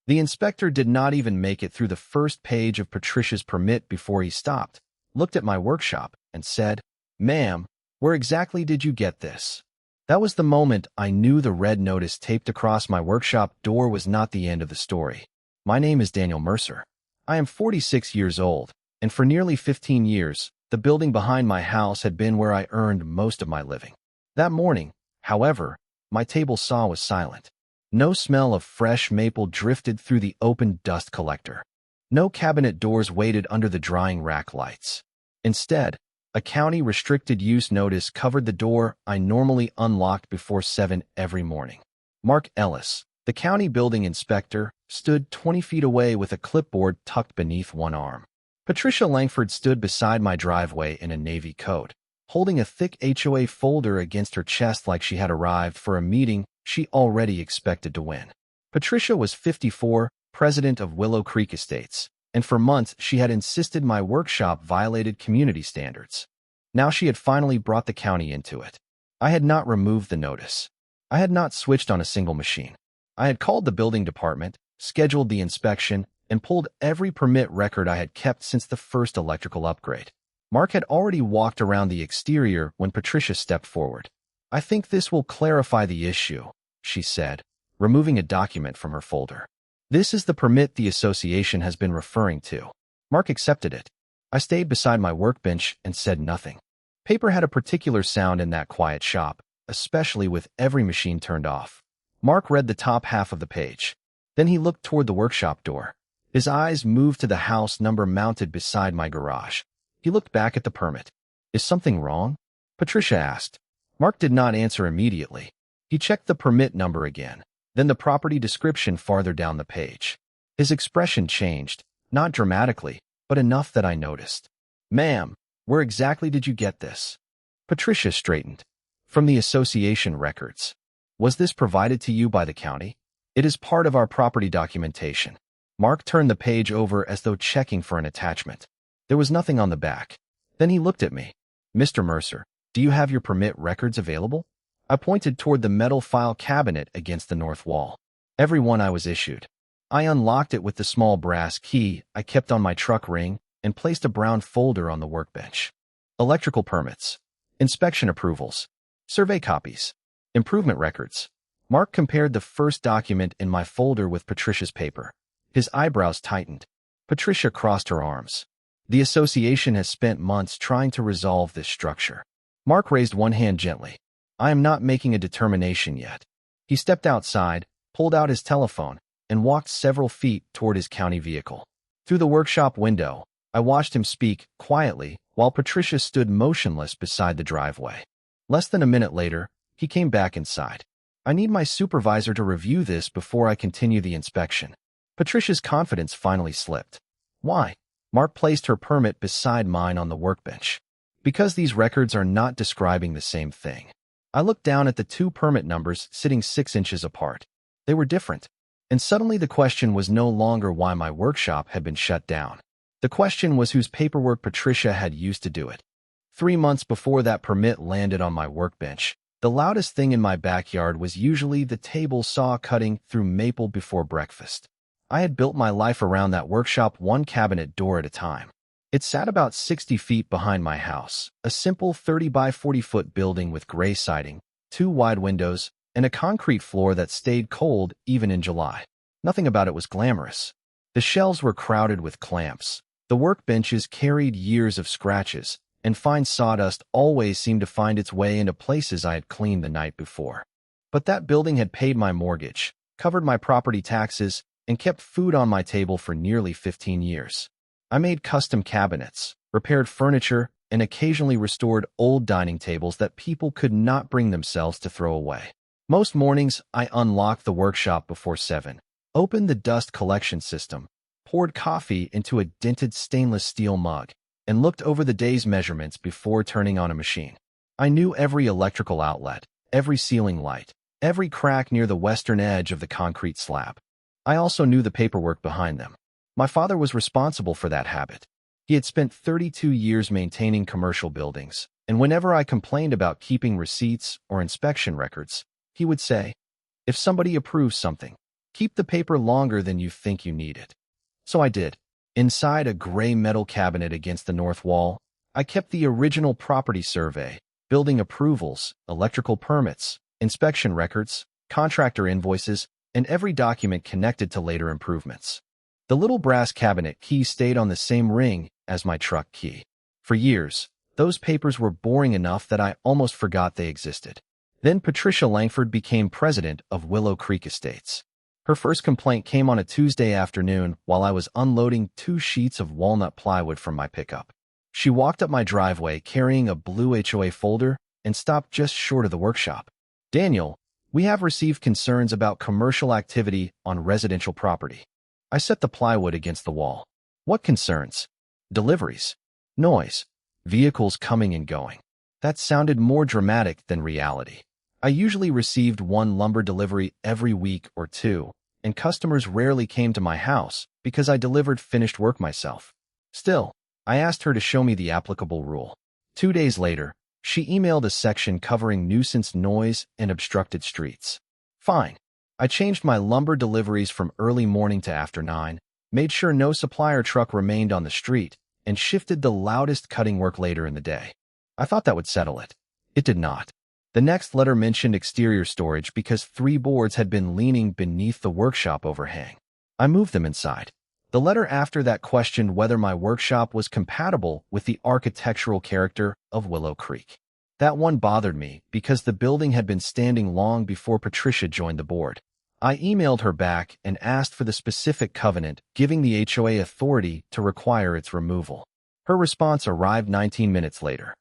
The inspector did not even make it through the first page of Patricia's permit before he stopped, looked at my workshop, and said, "Ma'am, where exactly did you get this?" That was the moment I knew the red notice taped across my workshop door was not the end of the story. My name is Daniel Mercer. I am 46 years old, and for nearly 15 years, the building behind my house had been where I earned most of my living. That morning, however, my table saw was silent. No smell of fresh maple drifted through the open dust collector. No cabinet doors waited under the drying rack lights. Instead, a county restricted use notice covered the door I normally unlocked before 7 every morning. Mark Ellis, the county building inspector, stood 20 feet away with a clipboard tucked beneath one arm. Patricia Langford stood beside my driveway in a navy coat, holding a thick HOA folder against her chest like she had arrived for a meeting she already expected to win. Patricia was 54, president of Willow Creek Estates, and for months she had insisted my workshop violated community standards. Now she had finally brought the county into it. I had not removed the notice. I had not switched on a single machine. I had called the building department, scheduled the inspection, and pulled every permit record I had kept since the first electrical upgrade. Mark had already walked around the exterior when Patricia stepped forward. "I think this will clarify the issue," she said, removing a document from her folder. "This is the permit the association has been referring to." Mark accepted it. I stayed beside my workbench and said nothing. Paper had a particular sound in that quiet shop, especially with every machine turned off. Mark read the top half of the page. Then he looked toward the workshop door. His eyes moved to the house number mounted beside my garage. He looked back at the permit. "Is something wrong?" Patricia asked. Mark did not answer immediately. He checked the permit number again, then the property description farther down the page. His expression changed, not dramatically, but enough that I noticed. "Ma'am, where exactly did you get this?" Patricia straightened. "From the association records." "Was this provided to you by the county?" "It is part of our property documentation." Mark turned the page over as though checking for an attachment. There was nothing on the back. Then he looked at me. "Mr. Mercer, do you have your permit records available?" I pointed toward the metal file cabinet against the north wall. "Every one I was issued." I unlocked it with the small brass key I kept on my truck ring and placed a brown folder on the workbench. Electrical permits, inspection approvals, survey copies, improvement records. Mark compared the first document in my folder with Patricia's paper. His eyebrows tightened. Patricia crossed her arms. "The association has spent months trying to resolve this structure." Mark raised one hand gently. "I am not making a determination yet." He stepped outside, pulled out his telephone, and walked several feet toward his county vehicle. Through the workshop window, I watched him speak quietly while Patricia stood motionless beside the driveway. Less than a minute later, he came back inside. "I need my supervisor to review this before I continue the inspection." Patricia's confidence finally slipped. "Why?" Mark placed her permit beside mine on the workbench. "Because these records are not describing the same thing." I looked down at the two permit numbers sitting 6 inches apart. They were different. And suddenly the question was no longer why my workshop had been shut down. The question was whose paperwork Patricia had used to do it. 3 months before that permit landed on my workbench, the loudest thing in my backyard was usually the table saw cutting through maple before breakfast. I had built my life around that workshop one cabinet door at a time. It sat about 60 feet behind my house, a simple 30 by 40-foot building with gray siding, 2 wide windows, and a concrete floor that stayed cold even in July. Nothing about it was glamorous. The shelves were crowded with clamps. The workbenches carried years of scratches, and fine sawdust always seemed to find its way into places I had cleaned the night before. But that building had paid my mortgage, covered my property taxes, and kept food on my table for nearly 15 years. I made custom cabinets, repaired furniture, and occasionally restored old dining tables that people could not bring themselves to throw away. Most mornings, I unlocked the workshop before 7, opened the dust collection system, poured coffee into a dented stainless steel mug, and looked over the day's measurements before turning on a machine. I knew every electrical outlet, every ceiling light, every crack near the western edge of the concrete slab. I also knew the paperwork behind them. My father was responsible for that habit. He had spent 32 years maintaining commercial buildings, and whenever I complained about keeping receipts or inspection records, he would say, "If somebody approves something, Keep the paper longer than you think you need it. So I did. Inside a gray metal cabinet against the north wall, I kept the original property survey, building approvals, electrical permits, inspection records, contractor invoices, and every document connected to later improvements. The little brass cabinet key stayed on the same ring as my truck key. For years, those papers were boring enough that I almost forgot they existed. Then Patricia Langford became president of Willow Creek Estates. Her first complaint came on a Tuesday afternoon while I was unloading 2 sheets of walnut plywood from my pickup. She walked up my driveway carrying a blue HOA folder and stopped just short of the workshop. "Daniel, we have received concerns about commercial activity on residential property." I set the plywood against the wall. "What concerns?" "Deliveries. Noise. Vehicles coming and going." That sounded more dramatic than reality. I usually received 1 lumber delivery every week or 2, and customers rarely came to my house because I delivered finished work myself. Still, I asked her to show me the applicable rule. 2 days later, she emailed a section covering nuisance noise and obstructed streets. Fine. I changed my lumber deliveries from early morning to after 9, made sure no supplier truck remained on the street, and shifted the loudest cutting work later in the day. I thought that would settle it. It did not. The next letter mentioned exterior storage because 3 boards had been leaning beneath the workshop overhang. I moved them inside. The letter after that questioned whether my workshop was compatible with the architectural character of Willow Creek. That one bothered me because the building had been standing long before Patricia joined the board. I emailed her back and asked for the specific covenant giving the HOA authority to require its removal. Her response arrived 19 minutes later.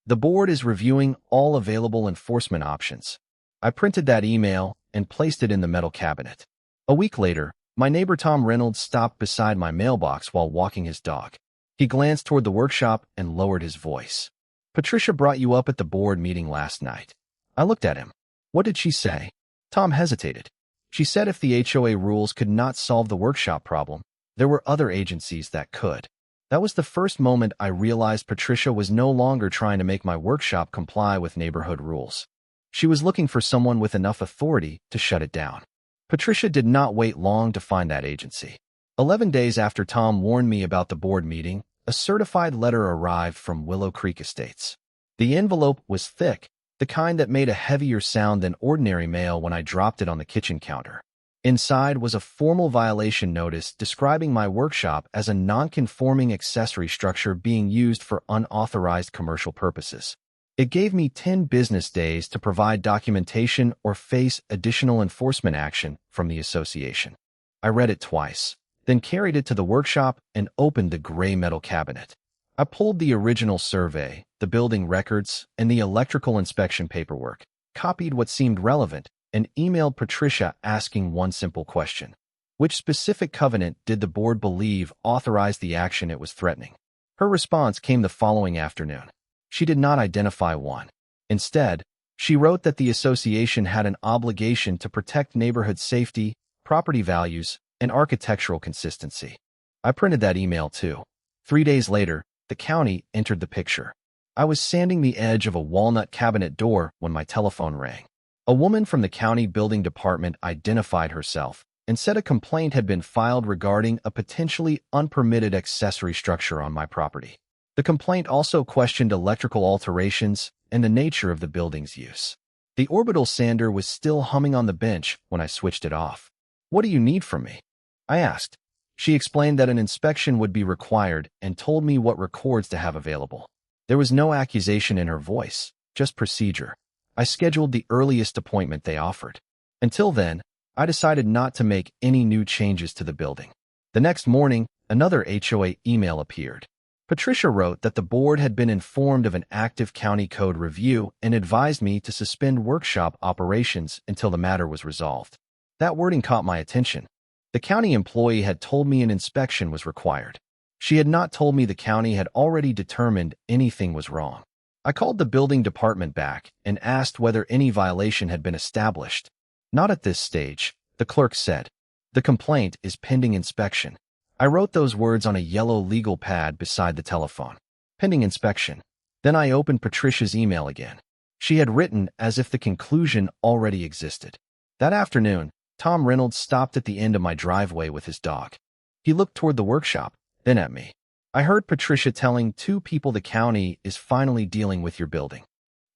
"The board is reviewing all available enforcement options." I printed that email and placed it in the metal cabinet. A week later, my neighbor Tom Reynolds stopped beside my mailbox while walking his dog. He glanced toward the workshop and lowered his voice. "Patricia brought you up at the board meeting last night." I looked at him. "What did she say?" Tom hesitated. "She said if the HOA rules could not solve the workshop problem, there were other agencies that could." That was the first moment I realized Patricia was no longer trying to make my workshop comply with neighborhood rules. She was looking for someone with enough authority to shut it down. Patricia did not wait long to find that agency. 11 days after Tom warned me about the board meeting, a certified letter arrived from Willow Creek Estates. The envelope was thick, the kind that made a heavier sound than ordinary mail when I dropped it on the kitchen counter. Inside was a formal violation notice describing my workshop as a non-conforming accessory structure being used for unauthorized commercial purposes. It gave me 10 business days to provide documentation or face additional enforcement action from the association. I read it twice, then carried it to the workshop and opened the gray metal cabinet. I pulled the original survey, the building records, and the electrical inspection paperwork, copied what seemed relevant, and emailed Patricia asking one simple question. Which specific covenant did the board believe authorized the action it was threatening? Her response came the following afternoon. She did not identify one. Instead, she wrote that the association had an obligation to protect neighborhood safety, property values, and architectural consistency. I printed that email too. 3 days later, the county entered the picture. I was sanding the edge of a walnut cabinet door when my telephone rang. A woman from the county building department identified herself and said a complaint had been filed regarding a potentially unpermitted accessory structure on my property. The complaint also questioned electrical alterations and the nature of the building's use. The orbital sander was still humming on the bench when I switched it off. "What do you need from me?" I asked. She explained that an inspection would be required and told me what records to have available. There was no accusation in her voice, just procedure. I scheduled the earliest appointment they offered. Until then, I decided not to make any new changes to the building. The next morning, another HOA email appeared. Patricia wrote that the board had been informed of an active county code review and advised me to suspend workshop operations until the matter was resolved. That wording caught my attention. The county employee had told me an inspection was required. She had not told me the county had already determined anything was wrong. I called the building department back and asked whether any violation had been established. "Not at this stage," the clerk said. "The complaint is pending inspection." I wrote those words on a yellow legal pad beside the telephone. Pending inspection. Then I opened Patricia's email again. She had written as if the conclusion already existed. That afternoon, Tom Reynolds stopped at the end of my driveway with his dog. He looked toward the workshop, then at me. I heard Patricia telling 2 people the county is finally dealing with your building.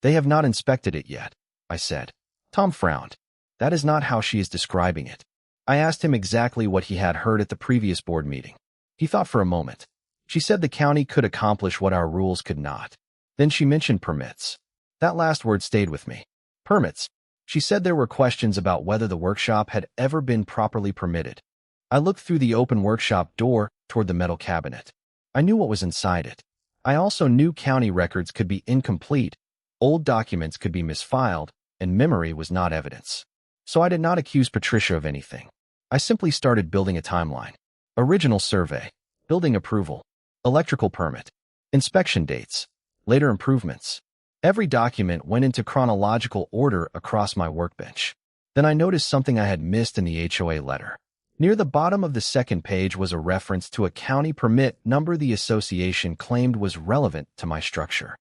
They have not inspected it yet, I said. Tom frowned. That is not how she is describing it. I asked him exactly what he had heard at the previous board meeting. He thought for a moment. She said the county could accomplish what our rules could not. Then she mentioned permits. That last word stayed with me. Permits. She said there were questions about whether the workshop had ever been properly permitted. I looked through the open workshop door toward the metal cabinet. I knew what was inside it. I also knew county records could be incomplete, old documents could be misfiled, and memory was not evidence. So I did not accuse Patricia of anything. I simply started building a timeline. Original survey, building approval, electrical permit, inspection dates, later improvements. Every document went into chronological order across my workbench. Then I noticed something I had missed in the HOA letter. Near the bottom of the second page was a reference to a county permit number the association claimed was relevant to my structure.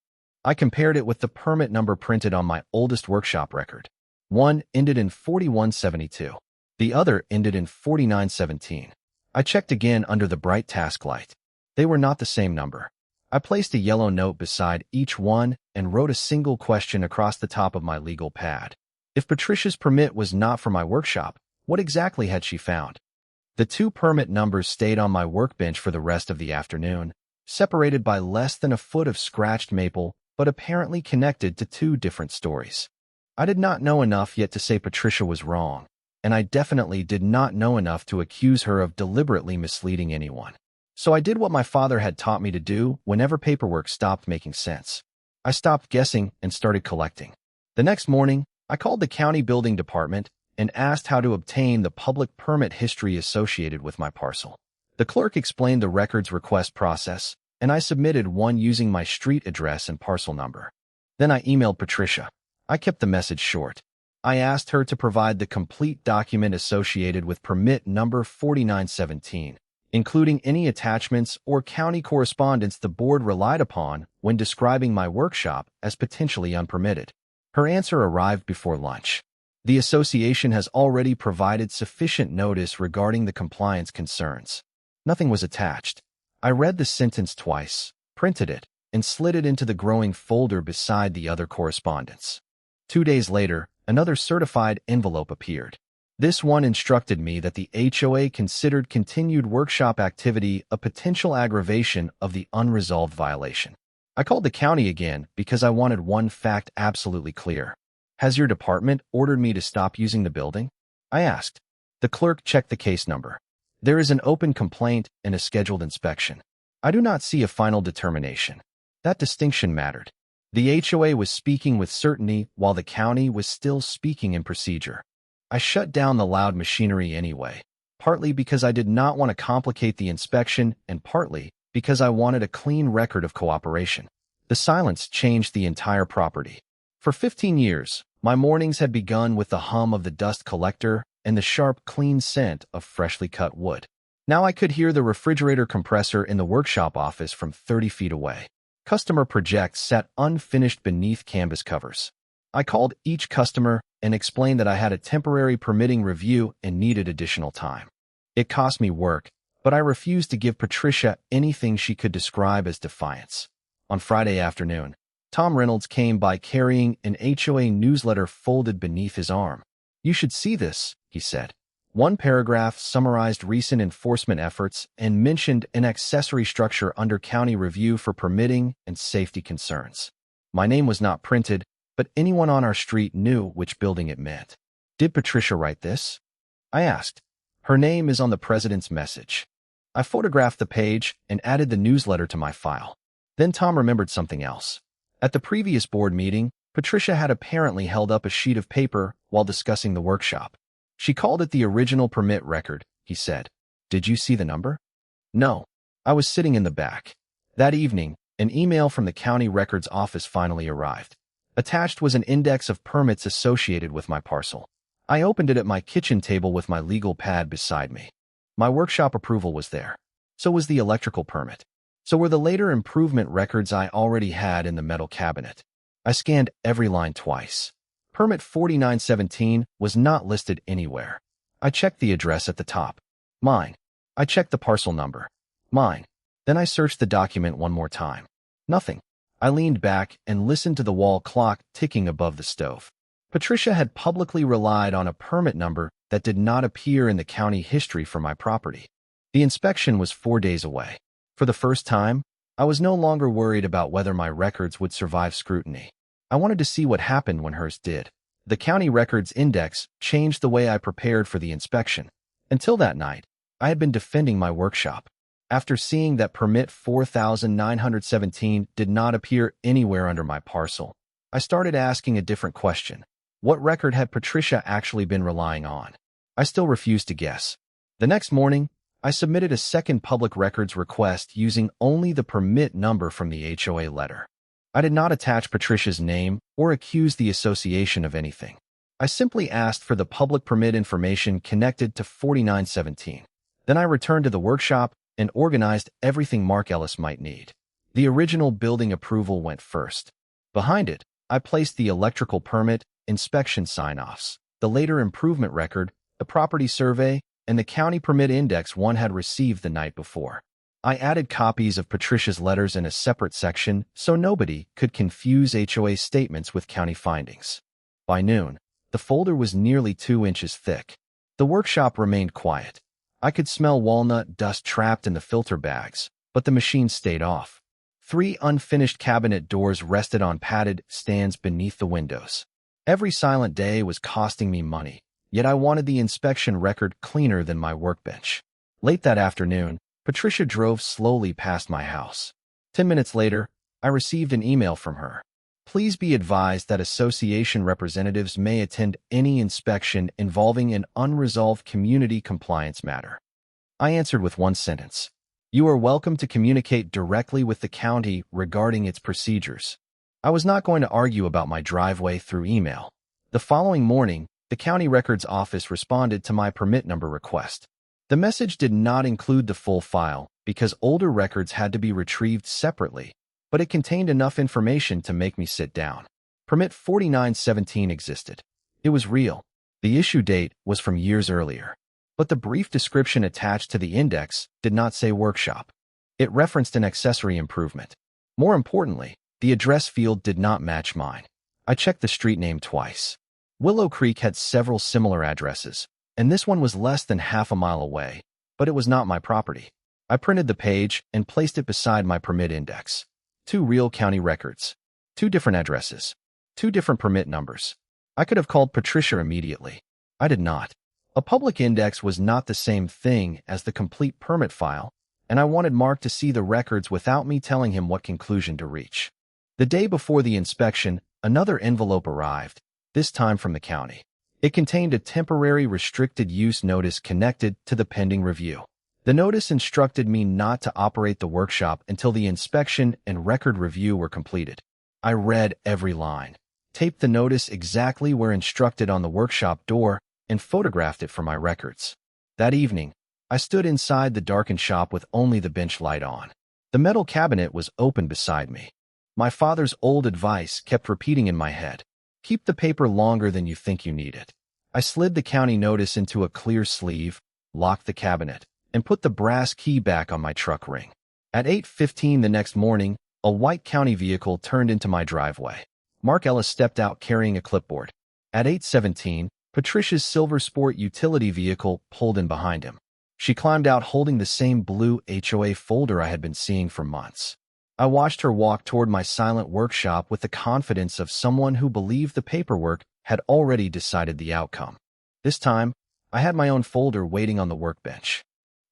I compared it with the permit number printed on my oldest workshop record. One ended in 4172. The other ended in 4917. I checked again under the bright task light. They were not the same number. I placed a yellow note beside each one and wrote a single question across the top of my legal pad. If Patricia's permit was not for my workshop, what exactly had she found? The 2 permit numbers stayed on my workbench for the rest of the afternoon, separated by less than a foot of scratched maple, but apparently connected to 2 different stories. I did not know enough yet to say Patricia was wrong, and I definitely did not know enough to accuse her of deliberately misleading anyone. So I did what my father had taught me to do whenever paperwork stopped making sense. I stopped guessing and started collecting. The next morning, I called the county building department and asked how to obtain the public permit history associated with my parcel. The clerk explained the records request process, and I submitted one using my street address and parcel number. Then I emailed Patricia. I kept the message short. I asked her to provide the complete document associated with permit number 4917, including any attachments or county correspondence the board relied upon when describing my workshop as potentially unpermitted. Her answer arrived before lunch. The association has already provided sufficient notice regarding the compliance concerns. Nothing was attached. I read the sentence twice, printed it, and slid it into the growing folder beside the other correspondence. 2 days later, another certified envelope appeared. This one instructed me that the HOA considered continued workshop activity a potential aggravation of the unresolved violation. I called the county again because I wanted one fact absolutely clear. Has your department ordered me to stop using the building? I asked. The clerk checked the case number. There is an open complaint and a scheduled inspection. I do not see a final determination. That distinction mattered. The HOA was speaking with certainty while the county was still speaking in procedure. I shut down the loud machinery anyway, partly because I did not want to complicate the inspection and partly because I wanted a clean record of cooperation. The silence changed the entire property. For 15 years, my mornings had begun with the hum of the dust collector and the sharp, clean scent of freshly cut wood. Now I could hear the refrigerator compressor in the workshop office from 30 feet away. Customer projects sat unfinished beneath canvas covers. I called each customer and explained that I had a temporary permitting review and needed additional time. It cost me work, but I refused to give Patricia anything she could describe as defiance. On Friday afternoon, Tom Reynolds came by carrying an HOA newsletter folded beneath his arm. You should see this, he said. One paragraph summarized recent enforcement efforts and mentioned an accessory structure under county review for permitting and safety concerns. My name was not printed, but anyone on our street knew which building it meant. Did Patricia write this? I asked. Her name is on the president's message. I photographed the page and added the newsletter to my file. Then Tom remembered something else. At the previous board meeting, Patricia had apparently held up a sheet of paper while discussing the workshop. She called it the original permit record, he said. Did you see the number? No. I was sitting in the back. That evening, an email from the county records office finally arrived. Attached was an index of permits associated with my parcel. I opened it at my kitchen table with my legal pad beside me. My workshop approval was there. So was the electrical permit. So were the later improvement records I already had in the metal cabinet. I scanned every line twice. Permit 4917 was not listed anywhere. I checked the address at the top. Mine. I checked the parcel number. Mine. Then I searched the document one more time. Nothing. I leaned back and listened to the wall clock ticking above the stove. Patricia had publicly relied on a permit number that did not appear in the county history for my property. The inspection was 4 days away. For the first time, I was no longer worried about whether my records would survive scrutiny. I wanted to see what happened when hers did. The county records index changed the way I prepared for the inspection. Until that night, I had been defending my workshop. After seeing that permit 4917 did not appear anywhere under my parcel, I started asking a different question. What record had Patricia actually been relying on? I still refused to guess. The next morning, I submitted a second public records request using only the permit number from the HOA letter. I did not attach Patricia's name or accuse the association of anything. I simply asked for the public permit information connected to 4917. Then I returned to the workshop and organized everything Mark Ellis might need. The original building approval went first. Behind it, I placed the electrical permit, inspection sign-offs, the later improvement record, the property survey, and the county permit index one had received the night before. I added copies of Patricia's letters in a separate section so nobody could confuse HOA statements with county findings. By noon, the folder was nearly 2 inches thick. The workshop remained quiet. I could smell walnut dust trapped in the filter bags, but the machine stayed off. 3 unfinished cabinet doors rested on padded stands beneath the windows. Every silent day was costing me money, yet I wanted the inspection record cleaner than my workbench. Late that afternoon, Patricia drove slowly past my house. 10 minutes later, I received an email from her. Please be advised that association representatives may attend any inspection involving an unresolved community compliance matter. I answered with one sentence. You are welcome to communicate directly with the county regarding its procedures. I was not going to argue about my driveway through email. The following morning, the county records office responded to my permit number request. The message did not include the full file because older records had to be retrieved separately, but it contained enough information to make me sit down. Permit 4917 existed. It was real. The issue date was from years earlier. But the brief description attached to the index did not say workshop. It referenced an accessory improvement. More importantly, the address field did not match mine. I checked the street name twice. Willow Creek had several similar addresses, and this one was less than half a mile away, but it was not my property. I printed the page and placed it beside my permit index. 2 real county records. 2 different addresses. 2 different permit numbers. I could have called Patricia immediately. I did not. A public index was not the same thing as the complete permit file, and I wanted Mark to see the records without me telling him what conclusion to reach. The day before the inspection, another envelope arrived, this time from the county. It contained a temporary restricted use notice connected to the pending review. The notice instructed me not to operate the workshop until the inspection and record review were completed. I read every line, taped the notice exactly where instructed on the workshop door, and photographed it for my records. That evening, I stood inside the darkened shop with only the bench light on. The metal cabinet was open beside me. My father's old advice kept repeating in my head. Keep the paper longer than you think you need it. I slid the county notice into a clear sleeve, locked the cabinet, and put the brass key back on my truck ring. At 8:15 the next morning, a white county vehicle turned into my driveway. Mark Ellis stepped out carrying a clipboard. At 8:17, Patricia's silver sport utility vehicle pulled in behind him. She climbed out holding the same blue HOA folder I had been seeing for months. I watched her walk toward my silent workshop with the confidence of someone who believed the paperwork had already decided the outcome. This time, I had my own folder waiting on the workbench.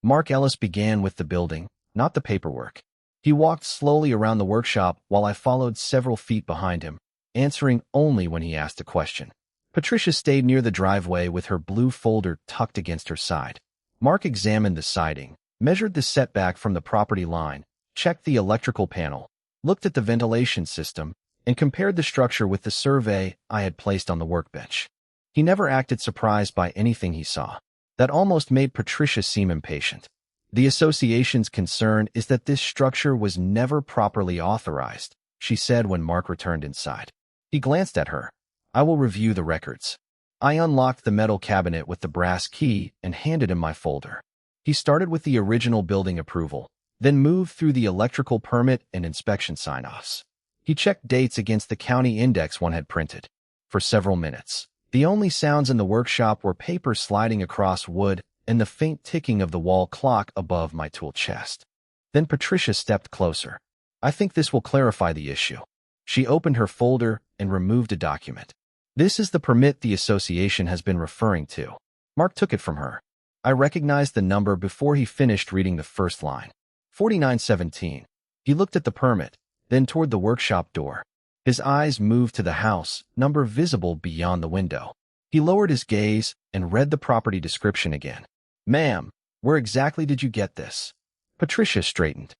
Mark Ellis began with the building, not the paperwork. He walked slowly around the workshop while I followed several feet behind him, answering only when he asked a question. Patricia stayed near the driveway with her blue folder tucked against her side. Mark examined the siding, measured the setback from the property line, checked the electrical panel, looked at the ventilation system, and compared the structure with the survey I had placed on the workbench. He never acted surprised by anything he saw. That almost made Patricia seem impatient. The association's concern is that this structure was never properly authorized, she said when Mark returned inside. He glanced at her. I will review the records. I unlocked the metal cabinet with the brass key and handed him my folder. He started with the original building approval, then moved through the electrical permit and inspection sign-offs. He checked dates against the county index one had printed. For several minutes, the only sounds in the workshop were paper sliding across wood and the faint ticking of the wall clock above my tool chest. Then Patricia stepped closer. I think this will clarify the issue. She opened her folder and removed a document. This is the permit the association has been referring to. Mark took it from her. I recognized the number before he finished reading the first line. 4917. He looked at the permit, then toward the workshop door. His eyes moved to the house, number visible beyond the window. He lowered his gaze and read the property description again. Ma'am, where exactly did you get this? Patricia straightened.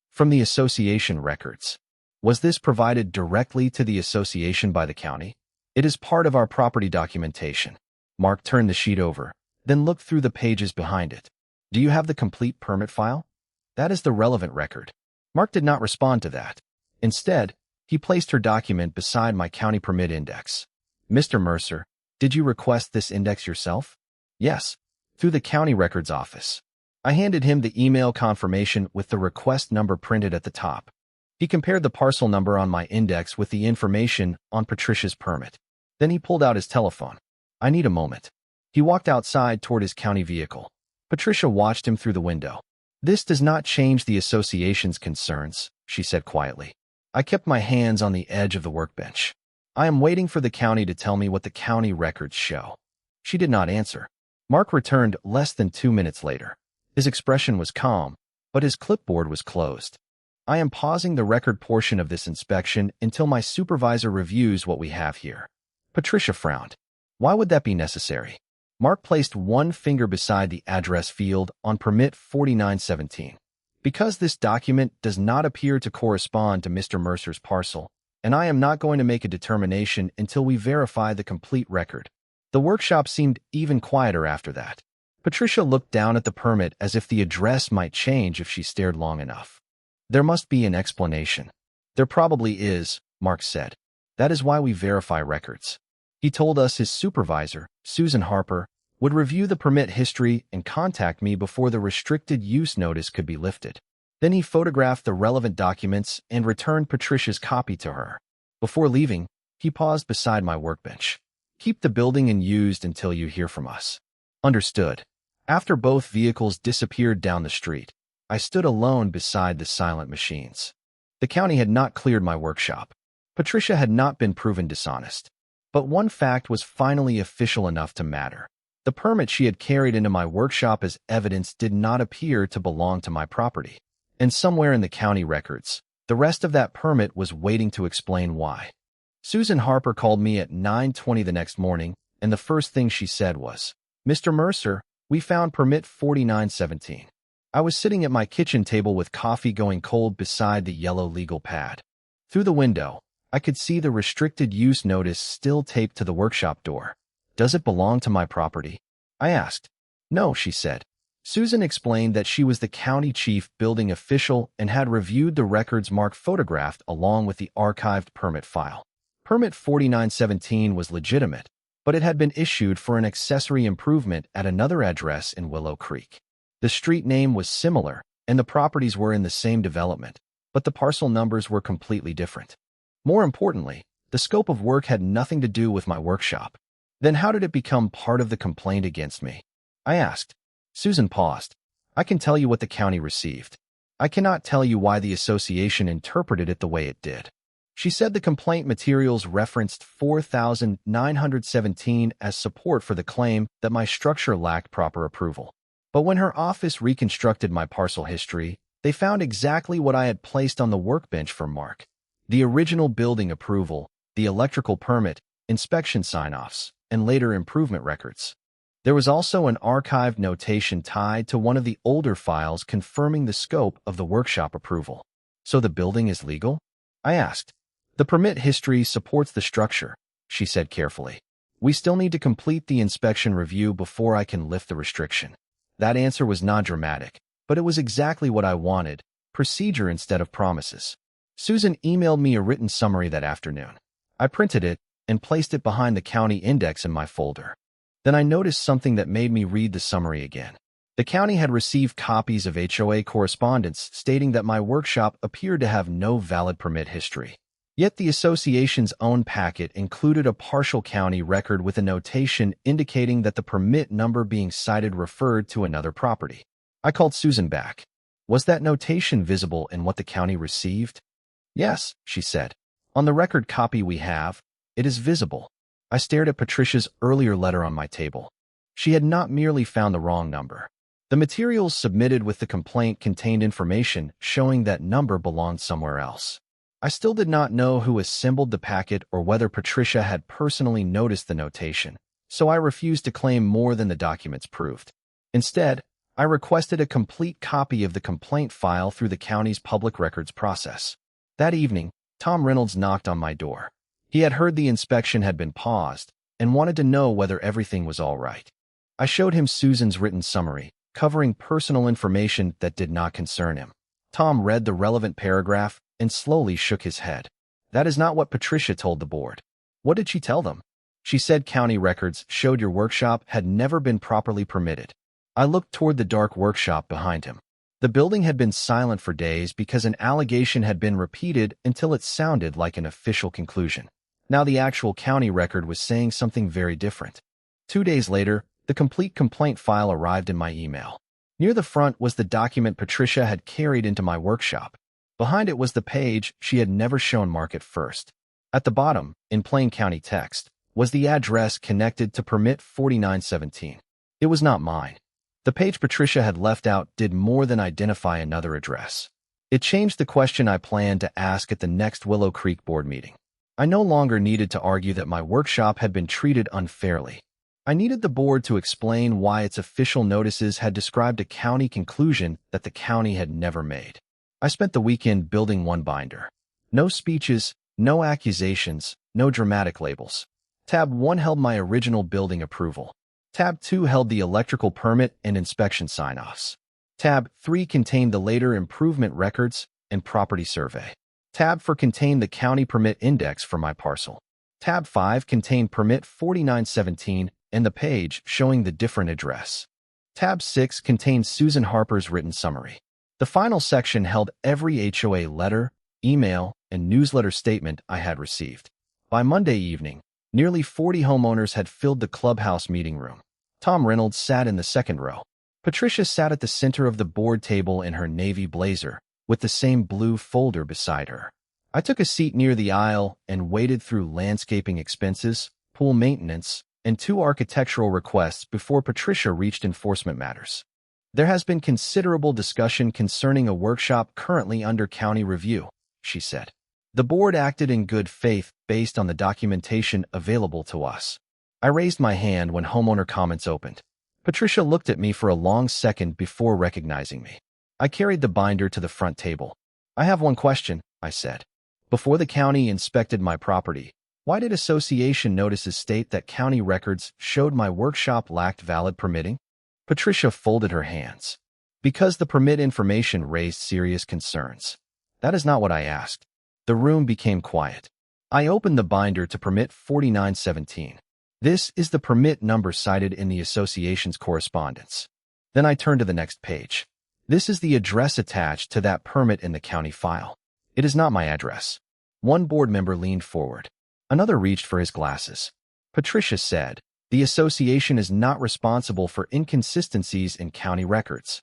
From the association records. Was this provided directly to the association by the county? It is part of our property documentation. Mark turned the sheet over, then looked through the pages behind it. Do you have the complete permit file? That is the relevant record. Mark did not respond to that. Instead, he placed her document beside my county permit index. Mr. Mercer, did you request this index yourself? Yes, through the county records office. I handed him the email confirmation with the request number printed at the top. He compared the parcel number on my index with the information on Patricia's permit. Then he pulled out his telephone. I need a moment. He walked outside toward his county vehicle. Patricia watched him through the window. This does not change the association's concerns, she said quietly. I kept my hands on the edge of the workbench. I am waiting for the county to tell me what the county records show. She did not answer. Mark returned less than 2 minutes later. His expression was calm, but his clipboard was closed. I am pausing the record portion of this inspection until my supervisor reviews what we have here. Patricia frowned. Why would that be necessary? Mark placed one finger beside the address field on permit 4917. Because this document does not appear to correspond to Mr. Mercer's parcel, and I am not going to make a determination until we verify the complete record. The workshop seemed even quieter after that. Patricia looked down at the permit as if the address might change if she stared long enough. There must be an explanation. There probably is, Mark said. That is why we verify records. He told us his supervisor, Susan Harper, would review the permit history and contact me before the restricted use notice could be lifted. Then he photographed the relevant documents and returned Patricia's copy to her. Before leaving, he paused beside my workbench. Keep the building unused until you hear from us. Understood. After both vehicles disappeared down the street, I stood alone beside the silent machines. The county had not cleared my workshop. Patricia had not been proven dishonest. But one fact was finally official enough to matter. The permit she had carried into my workshop as evidence did not appear to belong to my property. And somewhere in the county records, the rest of that permit was waiting to explain why. Susan Harper called me at 9:20 the next morning, and the first thing she said was, Mr. Mercer, we found permit 4917. I was sitting at my kitchen table with coffee going cold beside the yellow legal pad. Through the window, I could see the restricted use notice still taped to the workshop door. Does it belong to my property? I asked. No, she said. Susan explained that she was the county chief building official and had reviewed the records Mark photographed along with the archived permit file. Permit 4917 was legitimate, but it had been issued for an accessory improvement at another address in Willow Creek. The street name was similar, and the properties were in the same development, but the parcel numbers were completely different. More importantly, the scope of work had nothing to do with my workshop. Then how did it become part of the complaint against me? I asked. Susan paused. I can tell you what the county received. I cannot tell you why the association interpreted it the way it did. She said the complaint materials referenced 4917 as support for the claim that my structure lacked proper approval. But when her office reconstructed my parcel history, they found exactly what I had placed on the workbench for Mark. The original building approval, the electrical permit, inspection sign-offs, and later improvement records. There was also an archived notation tied to one of the older files confirming the scope of the workshop approval. So the building is legal? I asked. The permit history supports the structure, she said carefully. We still need to complete the inspection review before I can lift the restriction. That answer was not dramatic, but it was exactly what I wanted, procedure instead of promises. Susan emailed me a written summary that afternoon. I printed it, and placed it behind the county index in my folder. Then I noticed something that made me read the summary again. The county had received copies of HOA correspondence stating that my workshop appeared to have no valid permit history. Yet the association's own packet included a partial county record with a notation indicating that the permit number being cited referred to another property. I called Susan back. Was that notation visible in what the county received? Yes, she said. On the record copy we have, it is visible. I stared at Patricia's earlier letter on my table. She had not merely found the wrong number. The materials submitted with the complaint contained information showing that number belonged somewhere else. I still did not know who assembled the packet or whether Patricia had personally noticed the notation, so I refused to claim more than the documents proved. Instead, I requested a complete copy of the complaint file through the county's public records process. That evening, Tom Reynolds knocked on my door. He had heard the inspection had been paused and wanted to know whether everything was all right. I showed him Susan's written summary, covering personal information that did not concern him. Tom read the relevant paragraph and slowly shook his head. That is not what Patricia told the board. What did she tell them? She said county records showed your workshop had never been properly permitted. I looked toward the dark workshop behind him. The building had been silent for days because an allegation had been repeated until it sounded like an official conclusion. Now the actual county record was saying something very different. 2 days later, the complete complaint file arrived in my email. Near the front was the document Patricia had carried into my workshop. Behind it was the page she had never shown Mark at first. At the bottom, in plain county text, was the address connected to permit 4917. It was not mine. The page Patricia had left out did more than identify another address. It changed the question I planned to ask at the next Willow Creek board meeting. I no longer needed to argue that my workshop had been treated unfairly. I needed the board to explain why its official notices had described a county conclusion that the county had never made. I spent the weekend building one binder. No speeches, no accusations, no dramatic labels. Tab 1 held my original building approval. Tab 2 held the electrical permit and inspection sign-offs. Tab 3 contained the later improvement records and property survey. Tab 4 contained the county permit index for my parcel. Tab 5 contained permit 4917 and the page showing the different address. Tab 6 contained Susan Harper's written summary. The final section held every HOA letter, email, and newsletter statement I had received. By Monday evening, nearly 40 homeowners had filled the clubhouse meeting room. Tom Reynolds sat in the second row. Patricia sat at the center of the board table in her navy blazer, with the same blue folder beside her. I took a seat near the aisle and waded through landscaping expenses, pool maintenance, and 2 architectural requests before Patricia reached enforcement matters. There has been considerable discussion concerning a workshop currently under county review, she said. The board acted in good faith based on the documentation available to us. I raised my hand when homeowner comments opened. Patricia looked at me for a long second before recognizing me. I carried the binder to the front table. I have one question, I said. Before the county inspected my property, why did association notices state that county records showed my workshop lacked valid permitting? Patricia folded her hands. Because the permit information raised serious concerns. That is not what I asked. The room became quiet. I opened the binder to permit 4917. This is the permit number cited in the association's correspondence. Then I turned to the next page. This is the address attached to that permit in the county file. It is not my address. One board member leaned forward. Another reached for his glasses. Patricia said, the association is not responsible for inconsistencies in county records.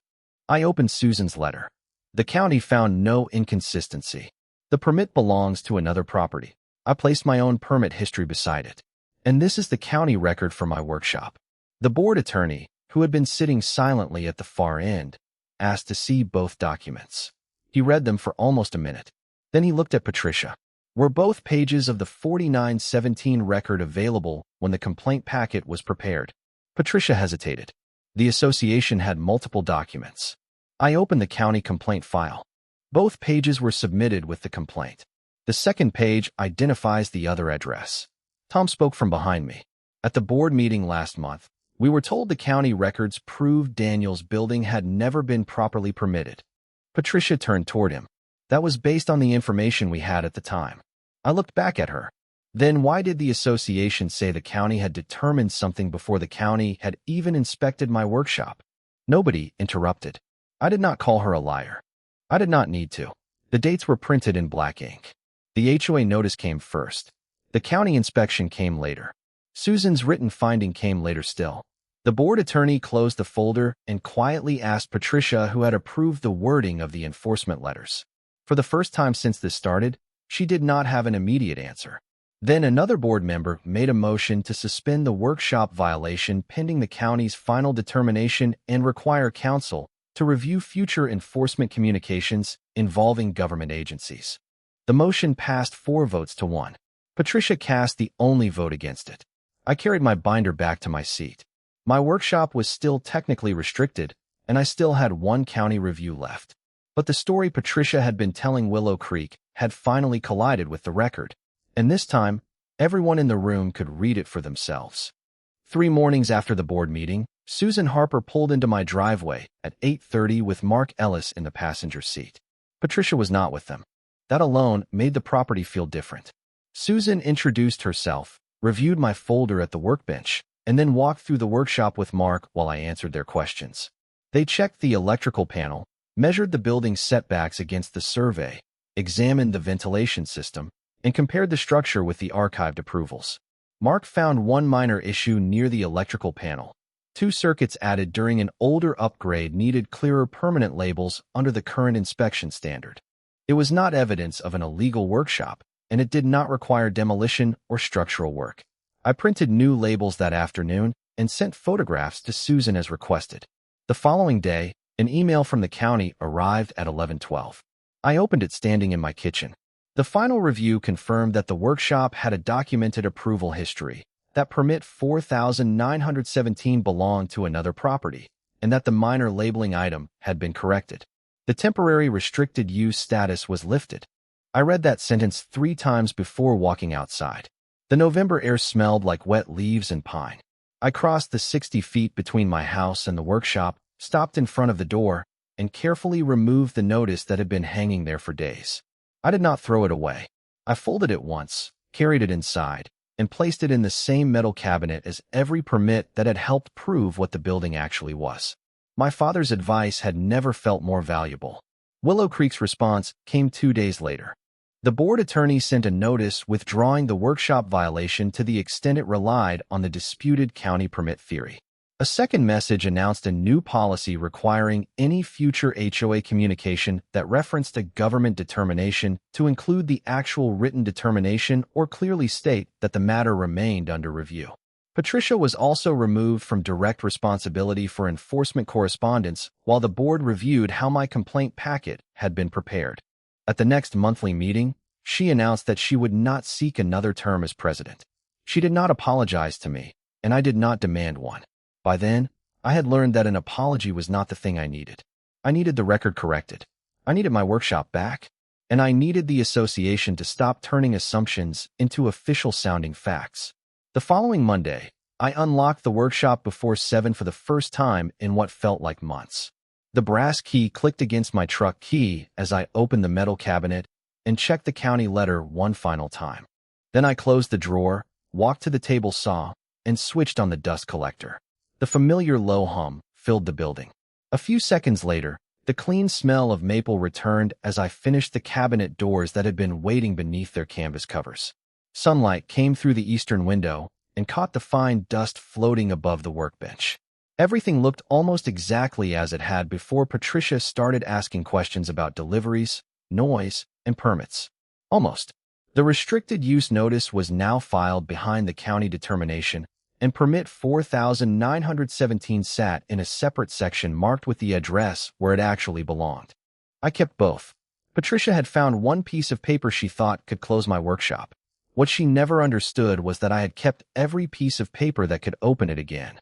I opened Susan's letter. The county found no inconsistency. The permit belongs to another property. I placed my own permit history beside it. And this is the county record for my workshop. The board attorney, who had been sitting silently at the far end, asked to see both documents. He read them for almost a minute. Then he looked at Patricia. Were both pages of the 4917 record available when the complaint packet was prepared? Patricia hesitated. The association had multiple documents. I opened the county complaint file. Both pages were submitted with the complaint. The second page identifies the other address. Tom spoke from behind me. At the board meeting last month, we were told the county records proved Daniel's building had never been properly permitted. Patricia turned toward him. That was based on the information we had at the time. I looked back at her. Then why did the association say the county had determined something before the county had even inspected my workshop? Nobody interrupted. I did not call her a liar. I did not need to. The dates were printed in black ink. The HOA notice came first. The county inspection came later. Susan's written finding came later still. The board attorney closed the folder and quietly asked Patricia, who had approved the wording of the enforcement letters. For the first time since this started, she did not have an immediate answer. Then another board member made a motion to suspend the workshop violation pending the county's final determination and require counsel to review future enforcement communications involving government agencies. The motion passed 4 votes to 1. Patricia cast the only vote against it. I carried my binder back to my seat. My workshop was still technically restricted, and I still had 1 county review left. But the story Patricia had been telling Willow Creek had finally collided with the record, and this time, everyone in the room could read it for themselves. 3 mornings after the board meeting, Susan Harper pulled into my driveway at 8:30 with Mark Ellis in the passenger seat. Patricia was not with them. That alone made the property feel different. Susan introduced herself, reviewed my folder at the workbench, and then walked through the workshop with Mark while I answered their questions. They checked the electrical panel, measured the building's setbacks against the survey, examined the ventilation system, and compared the structure with the archived approvals. Mark found 1 minor issue near the electrical panel. 2 circuits added during an older upgrade needed clearer permanent labels under the current inspection standard. It was not evidence of an illegal workshop, and it did not require demolition or structural work. I printed new labels that afternoon and sent photographs to Susan as requested. The following day, an email from the county arrived at 11:12. I opened it standing in my kitchen. The final review confirmed that the workshop had a documented approval history, that permit 4917 belonged to another property, and that the minor labeling item had been corrected. The temporary restricted use status was lifted. I read that sentence 3 times before walking outside. The November air smelled like wet leaves and pine. I crossed the 60 feet between my house and the workshop, stopped in front of the door, and carefully removed the notice that had been hanging there for days. I did not throw it away. I folded it once, carried it inside, and placed it in the same metal cabinet as every permit that had helped prove what the building actually was. My father's advice had never felt more valuable. Willow Creek's response came 2 days later. The board attorney sent a notice withdrawing the workshop violation to the extent it relied on the disputed county permit theory. A second message announced a new policy requiring any future HOA communication that referenced a government determination to include the actual written determination or clearly state that the matter remained under review. Patricia was also removed from direct responsibility for enforcement correspondence while the board reviewed how my complaint packet had been prepared. At the next monthly meeting, she announced that she would not seek another term as president. She did not apologize to me, and I did not demand one. By then, I had learned that an apology was not the thing I needed. I needed the record corrected. I needed my workshop back, and I needed the association to stop turning assumptions into official-sounding facts. The following Monday, I unlocked the workshop before 7 for the first time in what felt like months. The brass key clicked against my truck key as I opened the metal cabinet and checked the county letter one final time. Then I closed the drawer, walked to the table saw, and switched on the dust collector. The familiar low hum filled the building. A few seconds later, the clean smell of maple returned as I finished the cabinet doors that had been waiting beneath their canvas covers. Sunlight came through the eastern window and caught the fine dust floating above the workbench. Everything looked almost exactly as it had before Patricia started asking questions about deliveries, noise, and permits. Almost. The restricted use notice was now filed behind the county determination, and permit 4917 sat in a separate section marked with the address where it actually belonged. I kept both. Patricia had found one piece of paper she thought could close my workshop. What she never understood was that I had kept every piece of paper that could open it again.